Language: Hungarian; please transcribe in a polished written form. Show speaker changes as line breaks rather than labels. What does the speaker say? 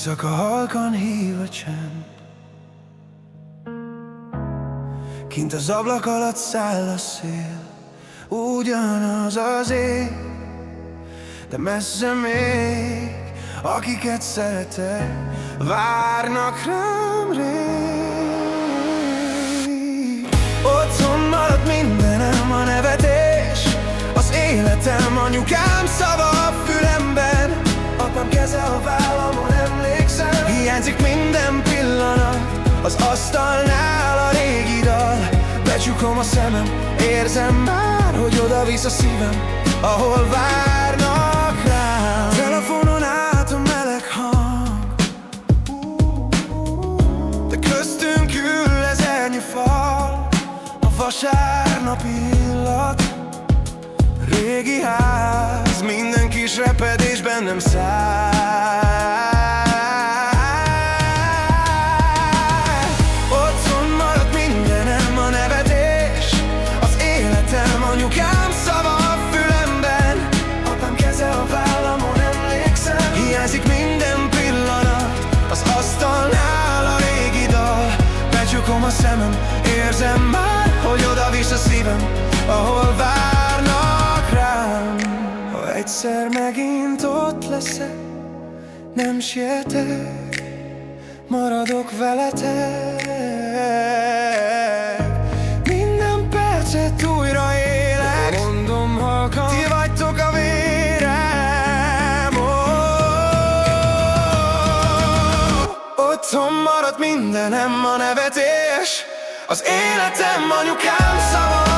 Éjszaka halkan hív a csend, kint az ablak alatt száll a szél. Ugyanaz az ég, de messze még, akiket szeretek, várnak rám rég. Otthon maradt mindenem, a nevetés, az életem, anyukám szava a fülemben, apám keze a vállamon, emlékszem. Hiányzik minden pillanat, az asztalnál a régi dal. Becsukom a szemem, érzem már, hogy oda-visz a szívem, ahol várnak rám. Telefonon át a meleg hang, de köztünk ül ezernyi fal. A vasárnapi illat, régi ház, minden kis repedés bennem száll. Otthon maradt mindenem, a nevetés, az életem, anyukám szava a fülemben, apám keze a vállamon, emlékszem. Hiányzik minden pillanat, az asztalnál a régi dal. Becsukom a szemem, érzem már, hogy oda-visz a szívem, ahol várnak rám. Ha egyszer megint ott leszek, nem sietek, maradok veletek. Minden percet újra élek, mondom halkan, ti vagytok a vérem. Otthon maradt mindenem, a nevetés, az életem, anyukám szava